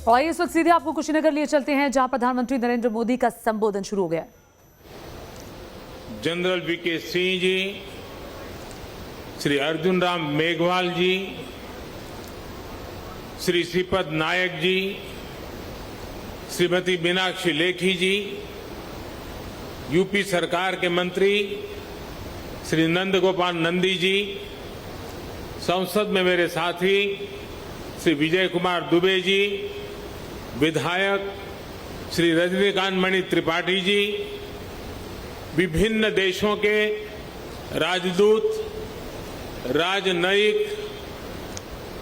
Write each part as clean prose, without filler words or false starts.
और इस वक्त सीधे आपको कुशीनगर लिए चलते हैं, जहां प्रधानमंत्री नरेंद्र मोदी का संबोधन शुरू हो गया। जनरल वीके सिंह जी, श्री अर्जुन राम मेघवाल जी, श्री श्रीपद नायक जी, श्रीमती मीनाक्षी लेखी जी, यूपी सरकार के मंत्री श्री नंदगोपाल नंदी जी, संसद में मेरे साथी श्री विजय कुमार दुबे जी, विधायक श्री रजनीकांत मणि त्रिपाठी जी, विभिन्न देशों के राजदूत, राजनयिक,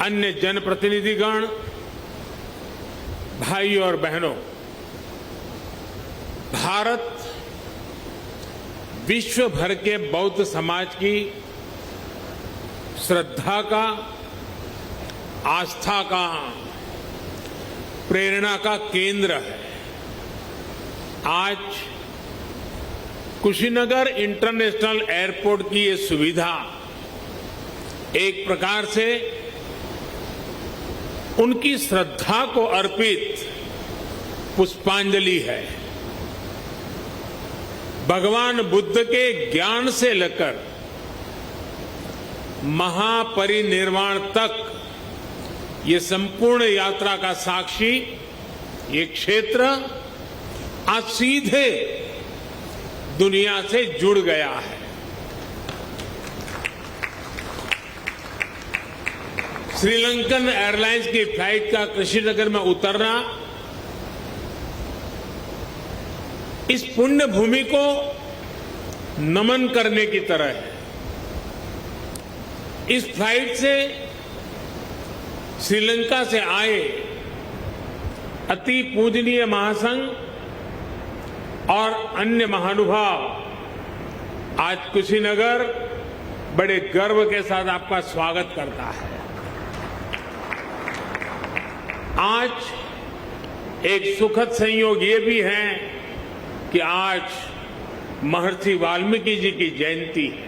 अन्य जनप्रतिनिधिगण, भाई और बहनों, भारत विश्व भर के बौद्ध समाज की श्रद्धा का, आस्था का, प्रेरणा का केंद्र है। आज कुशीनगर इंटरनेशनल एयरपोर्ट की ये सुविधा एक प्रकार से उनकी श्रद्धा को अर्पित पुष्पांजलि है। भगवान बुद्ध के ज्ञान से लेकर महापरिनिर्वाण तक ये संपूर्ण यात्रा का साक्षी ये क्षेत्र आज सीधे दुनिया से जुड़ गया है। श्रीलंकन एयरलाइंस की फ्लाइट का कुशीनगर में उतरना इस पुण्य भूमि को नमन करने की तरह है। इस फ्लाइट से श्रीलंका से आए अति पूजनीय महासंघ और अन्य महानुभाव आज कुशीनगर बड़े गर्व के साथ आपका स्वागत करता है। आज एक सुखद संयोग ये भी है कि आज महर्षि वाल्मीकि जी की जयंती है।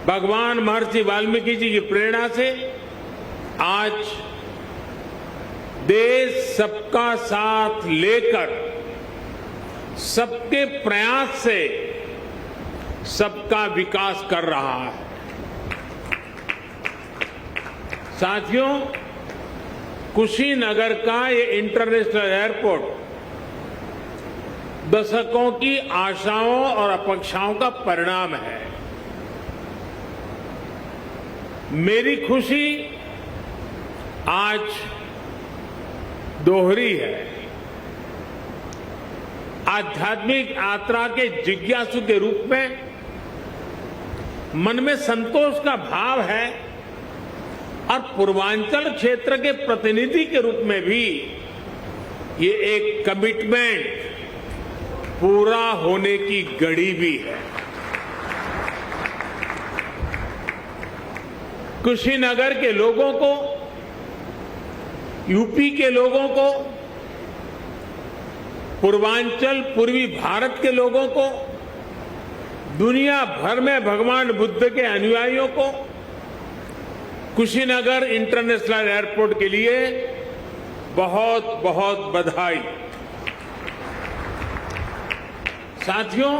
भगवान महर्षि वाल्मीकि जी की प्रेरणा से आज देश सबका साथ लेकर, सबके प्रयास से सबका विकास कर रहा है। साथियों, कुशीनगर का ये इंटरनेशनल एयरपोर्ट दशकों की आशाओं और अपेक्षाओं का परिणाम है। मेरी खुशी आज दोहरी है। आध्यात्मिक यात्रा के जिज्ञासु के रूप में मन में संतोष का भाव है और पूर्वांचल क्षेत्र के प्रतिनिधि के रूप में भी ये एक कमिटमेंट पूरा होने की घड़ी भी है। कुशीनगर के लोगों को, यूपी के लोगों को, पूर्वांचल पूर्वी भारत के लोगों को, दुनिया भर में भगवान बुद्ध के अनुयायियों को कुशीनगर इंटरनेशनल एयरपोर्ट के लिए बहुत बहुत बधाई। साथियों,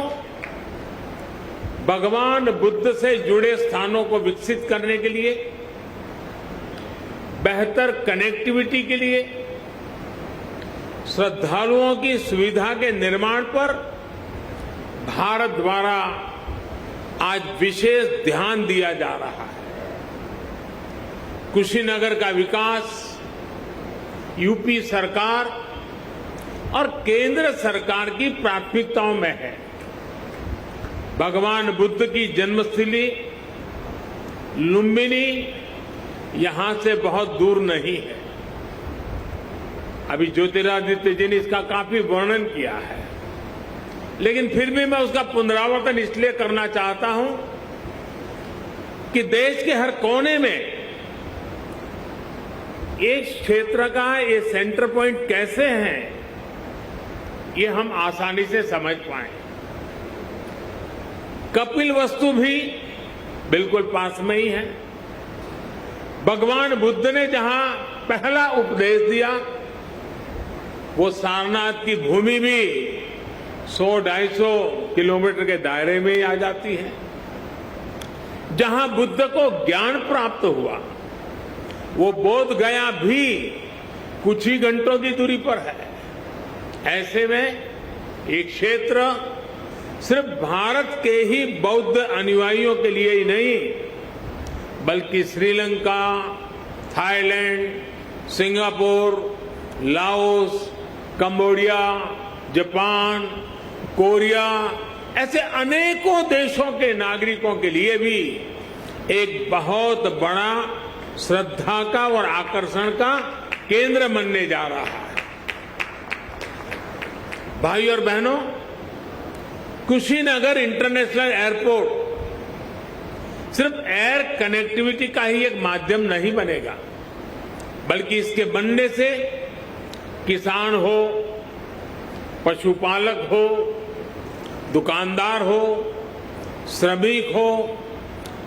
भगवान बुद्ध से जुड़े स्थानों को विकसित करने के लिए, बेहतर कनेक्टिविटी के लिए, श्रद्धालुओं की सुविधा के निर्माण पर भारत द्वारा आज विशेष ध्यान दिया जा रहा है। कुशीनगर का विकास यूपी सरकार और केंद्र सरकार की प्राथमिकताओं में है। भगवान बुद्ध की जन्मस्थली लुम्बिनी यहां से बहुत दूर नहीं है। अभी ज्योतिरादित्य जी ने इसका काफी वर्णन किया है, लेकिन फिर भी मैं उसका पुनरावर्तन इसलिए करना चाहता हूं कि देश के हर कोने में एक क्षेत्र का ये सेंटर पॉइंट कैसे हैं, ये हम आसानी से समझ पाए। कपिलवस्तु भी बिल्कुल पास में ही है। भगवान बुद्ध ने जहां पहला उपदेश दिया वो सारनाथ की भूमि भी 100-250 किलोमीटर के दायरे में ही आ जाती है। जहां बुद्ध को ज्ञान प्राप्त हुआ वो बोध गया भी कुछ ही घंटों की दूरी पर है। ऐसे में ये क्षेत्र सिर्फ भारत के ही बौद्ध अनुयायियों के लिए ही नहीं बल्कि Sri Lanka, Thailand, Singapore, Laos, Cambodia, Japan, Korea ऐसे अनेकों देशों के नागरिकों के लिए भी एक बहुत बड़ा श्रद्धा का और आकर्षण का केंद्र बनने जा रहा है। भाई और बहनों, कुशीनगर इंटरनेशनल एयरपोर्ट सिर्फ एयर कनेक्टिविटी का ही एक माध्यम नहीं बनेगा बल्कि इसके बनने से किसान हो, पशुपालक हो, दुकानदार हो, श्रमिक हो,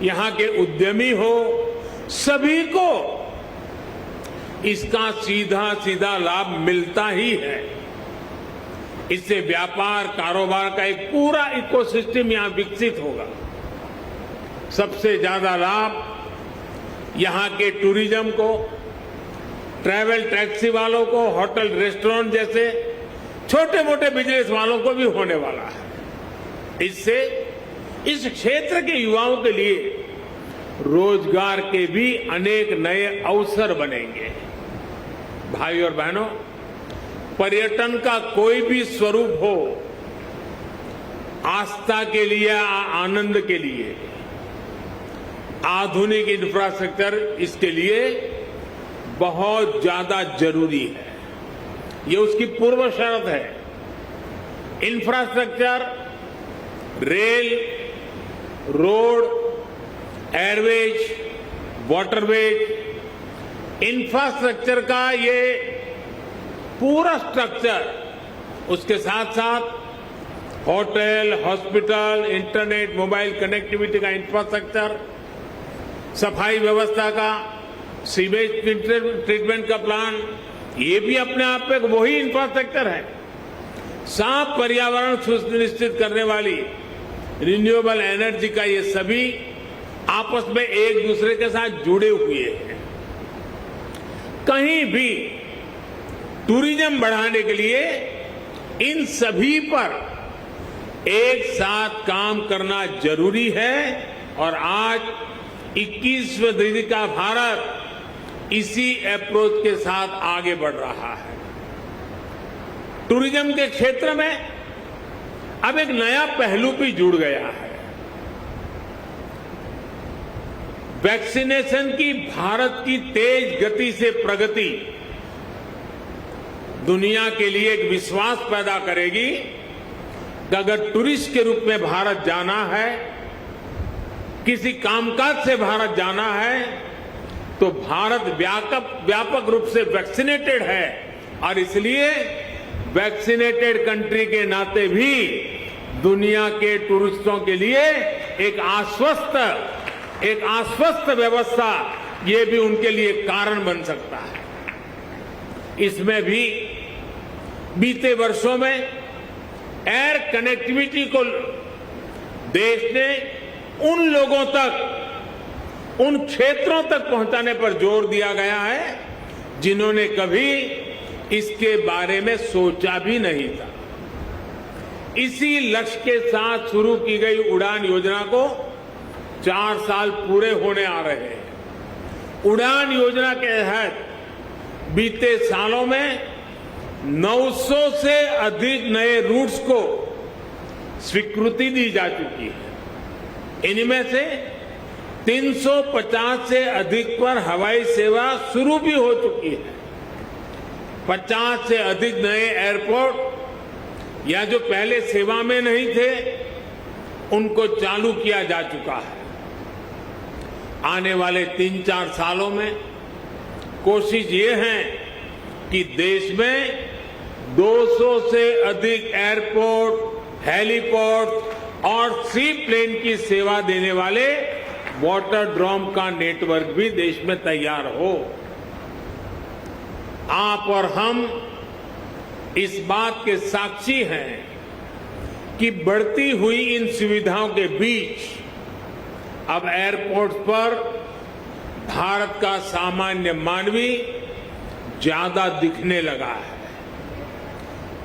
यहां के उद्यमी हो, सभी को इसका सीधा सीधा लाभ मिलता ही है। इससे व्यापार कारोबार का एक पूरा इकोसिस्टम यहां विकसित होगा। सबसे ज्यादा लाभ यहां के टूरिज्म को, ट्रैवल टैक्सी वालों को, होटल रेस्टोरेंट जैसे छोटे मोटे बिजनेस वालों को भी होने वाला है। इससे इस क्षेत्र के युवाओं के लिए रोजगार के भी अनेक नए अवसर बनेंगे। भाई और बहनों, पर्यटन का कोई भी स्वरूप हो, आस्था के लिए, आनंद के लिए आधुनिक इंफ्रास्ट्रक्चर इसके लिए बहुत ज्यादा जरूरी है। ये उसकी पूर्व शर्त है। Infrastructure, rail, road, Airways, waterways, infrastructure का ये पूरा स्ट्रक्चर, उसके साथ साथ hotel, hospital, internet, mobile connectivity का इंफ्रास्ट्रक्चर, सफाई व्यवस्था का, सीवेज ट्रीटमेंट का प्लान, ये भी अपने आप में वही इंफ्रास्ट्रक्चर है। साफ पर्यावरण सुनिश्चित करने वाली रिन्यूएबल एनर्जी का ये सभी आपस में एक दूसरे के साथ जुड़े हुए हैं। कहीं भी टूरिज्म बढ़ाने के लिए इन सभी पर एक साथ काम करना जरूरी है और आज 21वीं सदी का भारत इसी अप्रोच के साथ आगे बढ़ रहा है। टूरिज्म के क्षेत्र में अब एक नया पहलू भी जुड़ गया है। वैक्सीनेशन की भारत की तेज गति से प्रगति दुनिया के लिए एक विश्वास पैदा करेगी कि अगर टूरिस्ट के रूप में भारत जाना है, किसी कामकाज से भारत जाना है, तो भारत व्यापक रूप से वैक्सीनेटेड है और इसलिए वैक्सीनेटेड कंट्री के नाते भी दुनिया के टूरिस्टों के लिए एक आश्वस्त व्यवस्था ये भी उनके लिए कारण बन सकता है। इसमें भी बीते वर्षों में एयर कनेक्टिविटी को देश ने उन लोगों तक, उन क्षेत्रों तक पहुंचाने पर जोर दिया गया है जिन्होंने कभी इसके बारे में सोचा भी नहीं था। इसी लक्ष्य के साथ शुरू की गई उड़ान योजना को 4 साल पूरे होने आ रहे हैं। उड़ान योजना के तहत बीते सालों में 900 से अधिक नए रूट्स को स्वीकृति दी जा चुकी है। इनमें से 350 से अधिक पर हवाई सेवा शुरू भी हो चुकी है। 50 से अधिक नए एयरपोर्ट या जो पहले सेवा में नहीं थे उनको चालू किया जा चुका है। आने वाले 3-4 सालों में कोशिश ये है कि देश में 200 से अधिक एयरपोर्ट, हेलीपोर्ट और सी प्लेन की सेवा देने वाले वाटर ड्रोम का नेटवर्क भी देश में तैयार हो। आप और हम इस बात के साक्षी हैं कि बढ़ती हुई इन सुविधाओं के बीच अब एयरपोर्ट्स पर भारत का सामान्य मानवी ज्यादा दिखने लगा है।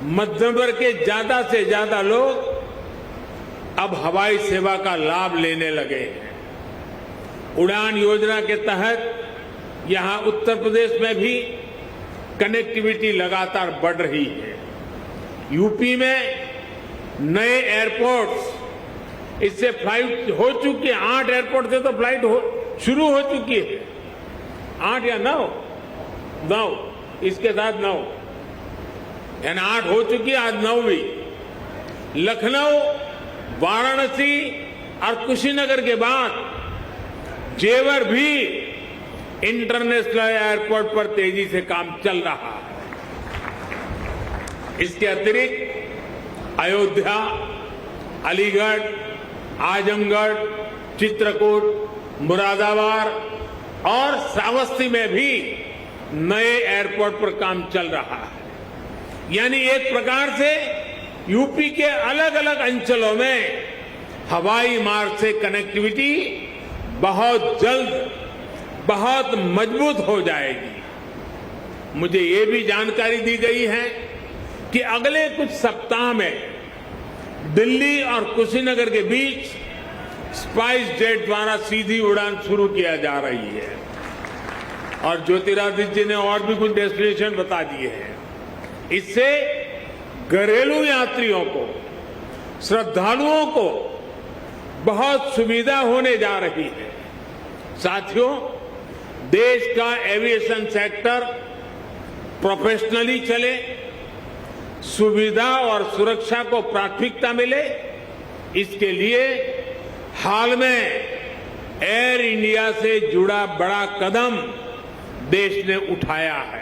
मध्यम वर्ग के ज्यादा से ज्यादा लोग अब हवाई सेवा का लाभ लेने लगे हैं। उड़ान योजना के तहत यहां उत्तर प्रदेश में भी कनेक्टिविटी लगातार बढ़ रही है। यूपी में नए एयरपोर्ट्स, इससे फ्लाइट हो चुकी है। 8 एयरपोर्ट से तो फ्लाइट शुरू हो चुकी है। 8 या 9, इसके साथ 9, यानी 8 हो चुकी है, आज 9वीं। लखनऊ, वाराणसी और कुशीनगर के बाद जेवर भी इंटरनेशनल एयरपोर्ट पर तेजी से काम चल रहा है। इसके अतिरिक्त अयोध्या, अलीगढ़, आजमगढ़, चित्रकूट, मुरादाबाद और श्रावस्ती में भी नए एयरपोर्ट पर काम चल रहा है। यानी एक प्रकार से यूपी के अलग अलग अंचलों में हवाई मार्ग से कनेक्टिविटी बहुत जल्द, बहुत मजबूत हो जाएगी। मुझे ये भी जानकारी दी गई है कि अगले कुछ सप्ताह में दिल्ली और कुशीनगर के बीच स्पाइस जेट द्वारा सीधी उड़ान शुरू किया जा रही है। और ज्योतिरादित्य जी ने और भी कुछ डेस्टिनेशन बता दिए हैं। इससे घरेलू यात्रियों को, श्रद्धालुओं को बहुत सुविधा होने जा रही है। साथियों, देश का एविएशन सेक्टर प्रोफेशनली चले, सुविधा और सुरक्षा को प्राथमिकता मिले, इसके लिए हाल में एयर इंडिया से जुड़ा बड़ा कदम देश ने उठाया है।